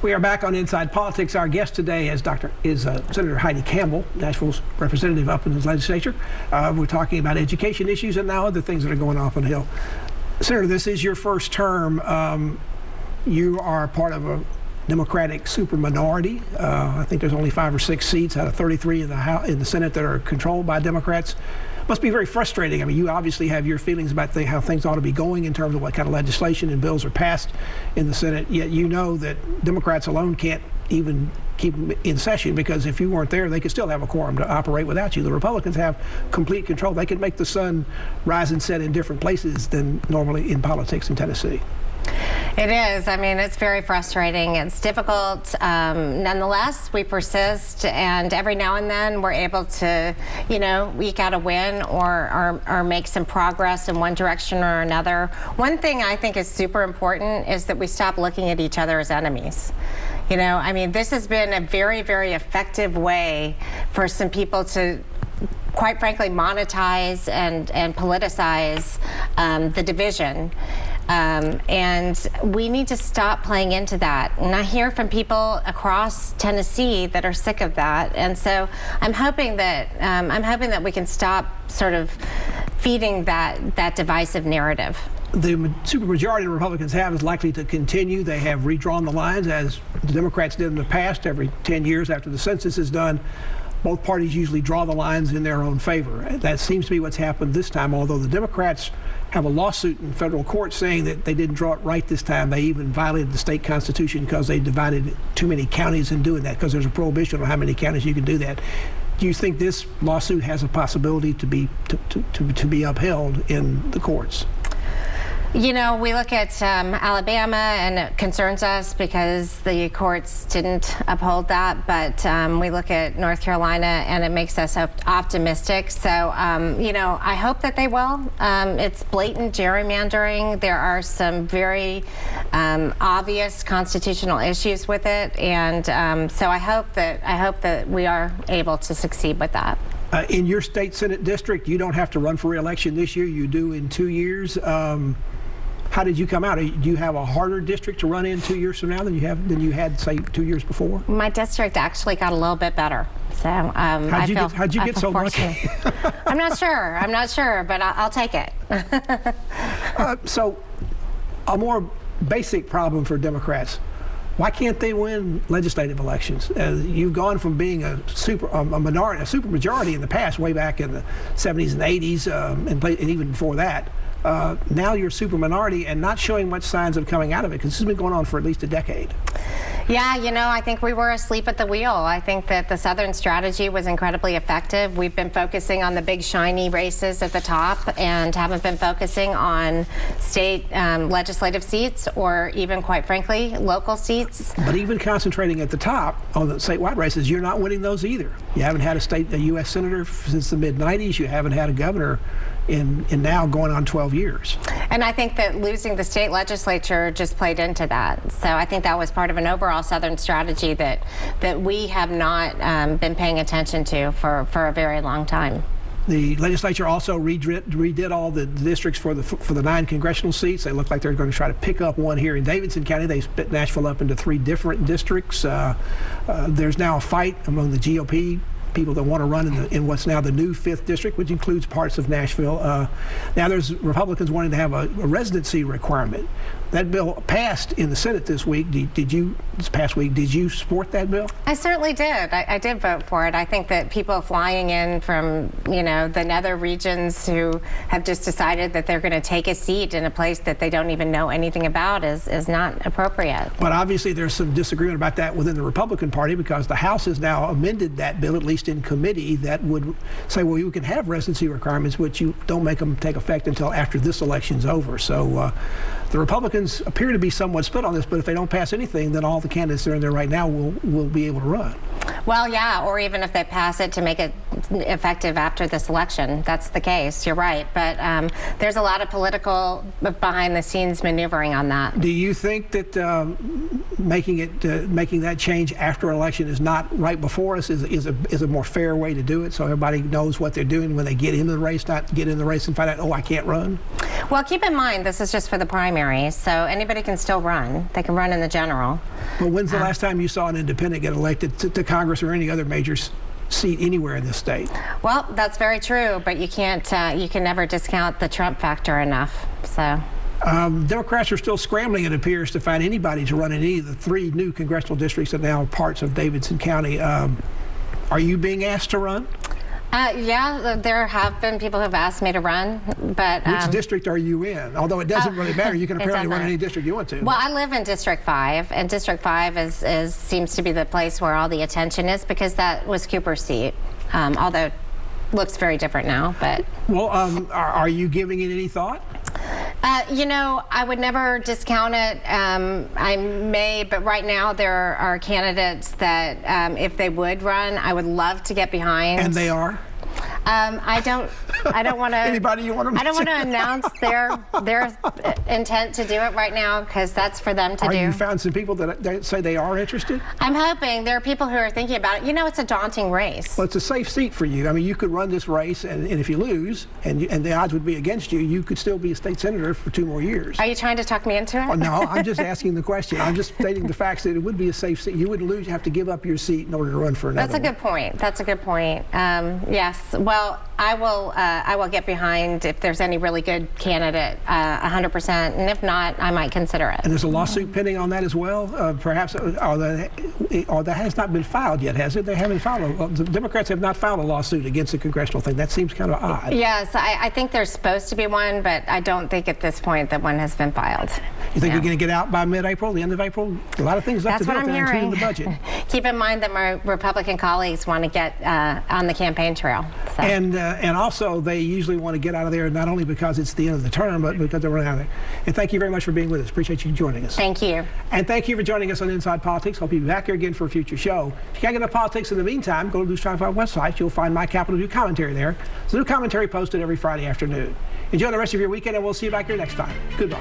We are back on Inside Politics. Our guest today is Senator Heidi Campbell, Nashville's representative up in the legislature. We're talking about education issues and now other things that are going on the Hill. Senator, this is your first term. You are part of a Democratic super minority. I think there's only 5 or 6 seats out of 33 in the Senate that are controlled by Democrats. Must be very frustrating. I mean, you obviously have your feelings about how things ought to be going in terms of what kind of legislation and bills are passed in the Senate, yet you know that Democrats alone can't even keep them in session, because if you weren't there, they could still have a quorum to operate without you. The Republicans have complete control. They can make the sun rise and set in different places than normally in politics in Tennessee. It is. I mean, it's very frustrating. It's difficult. Nonetheless, we persist, and every now and then we're able to, eke out a win or make some progress in one direction or another. One thing I think is super important is that we stop looking at each other as enemies. I mean, this has been a very, very effective way for some people to, quite frankly, monetize and politicize the division. And we need to stop playing into that. And I hear from people across Tennessee that are sick of that. And so I'm hoping that we can stop sort of feeding that divisive narrative. The supermajority the Republicans have is likely to continue. They have redrawn the lines, as the Democrats did in the past. Every 10 years after the census is done, both parties usually draw the lines in their own favor. That seems to be what's happened this time, although the Democrats have a lawsuit in federal court saying that they didn't draw it right this time. They even violated the state constitution because they divided too many counties in doing that, because there's a prohibition on how many counties you can do that. Do you think this lawsuit has a possibility to be upheld in the courts? We look at Alabama, and it concerns us because the courts didn't uphold that. But we look at North Carolina, and it makes us optimistic. So, I hope that they will. It's blatant gerrymandering. There are some very obvious constitutional issues with it, and so I hope that we are able to succeed with that. In your state Senate district, you don't have to run for re-election this year. You do in 2 years. How did you come out? Do you have a harder district to run in 2 years from now than you had, say, 2 years before? My district actually got a little bit better. So how'd you get so lucky? I'm not sure, but I'll take it. So, a more basic problem for Democrats: why can't they win legislative elections? You've gone from being a supermajority in the past, way back in the 70s and 80s, and even before that. Now you're a super minority and not showing much signs of coming out of it, because this has been going on for at least a decade. Yeah, I think we were asleep at the wheel. I think that the Southern strategy was incredibly effective. We've been focusing on the big shiny races at the top and haven't been focusing on state legislative seats, or even, quite frankly, local seats. But even concentrating at the top on the statewide races, you're not winning those either. You haven't had a U.S. senator since the mid-90s. You haven't had a governor in now going on 12 years. And I think that losing the state legislature just played into that. So I think that was part of an overall Southern strategy that we have not been paying attention to for a very long time. The legislature also redid all the districts for the 9 congressional seats. They look like they're going to try to pick up one here in Davidson County. They split Nashville up into 3 different districts. There's now a fight among the GOP people that want to run in what's now the new 5th district, which includes parts of Nashville. Now there's Republicans wanting to have a residency requirement. That bill passed in the Senate this week. This past week, did you support that bill? I certainly did. I did vote for it. I think that people flying in from, the nether regions who have just decided that they're going to take a seat in a place that they don't even know anything about is not appropriate. But obviously there's some disagreement about that within the Republican Party, because the House has now amended that bill, at least in committee, that would say, well, you can have residency requirements, but you don't make them take effect until after this election's over. So the Republicans appear to be somewhat split on this, but if they don't pass anything, then all the candidates that are in there right now will be able to run. Well, yeah, or even if they pass it to make it effective after this election. That's the case. You're right. But there's a lot of political behind-the-scenes maneuvering on that. Do you think that making that change after an election is not right before us is a more fair way to do it, so everybody knows what they're doing when they get into the race, not get in the race and find out, oh, I can't run? Well, keep in mind, this is just for the primary, so anybody can still run. They can run in the general. Well, when's the last time you saw an independent get elected to Congress or any other major seat anywhere in this state? Well, that's very true, but you can't, you can never discount the Trump factor enough, so. Democrats are still scrambling, it appears, to find anybody to run in any of the 3 new congressional districts that are now parts of Davidson County. Are you being asked to run? Yeah, there have been people who have asked me to run, but... Which district are you in? Although it doesn't really matter. You can apparently run any district you want to. Well, I live in District 5, and District 5 seems to be the place where all the attention is, because that was Cooper's seat, although it looks very different now, but... Well, are you giving it any thought? You know, I would never discount it. I may, but right now there are candidates that, if they would run, I would love to get behind. And they are? I don't want to. Anybody you want to? I don't want to announce their intent to do it right now, because that's for them to do. Are you found some people that say they are interested? I'm hoping there are people who are thinking about it. You know, it's a daunting race. Well, it's a safe seat for you. I mean, you could run this race, and if you lose, and the odds would be against you, you could still be a state senator for 2 more years. Are you trying to talk me into it? Oh, no, I'm just asking the question. I'm just stating the facts that it would be a safe seat. You wouldn't lose. You have to give up your seat in order to run for another. That's a good point. That's a good point. Yes. Well, I will get behind if there's any really good candidate, 100%, and if not, I might consider it. And there's a lawsuit pending on that as well, perhaps, or that has not been filed yet, has it? They haven't filed. The Democrats have not filed a lawsuit against the congressional thing. That seems kind of odd. Yes, I think there's supposed to be one, but I don't think at this point that one has been filed. You think you're going to get out by mid-April, the end of April? A lot of things left to do there, including the budget. Keep in mind that my Republican colleagues want to get on the campaign trail. So. And also, they usually want to get out of there not only because it's the end of the term, but because they're running out of there. And thank you very much for being with us. Appreciate you joining us. Thank you. And thank you for joining us on Inside Politics. Hope you'll be back here again for a future show. If you can't get into politics in the meantime, go to News 25 website. You'll find my Capitol News commentary there. There's a new commentary posted every Friday afternoon. Enjoy the rest of your weekend, and we'll see you back here next time. Goodbye.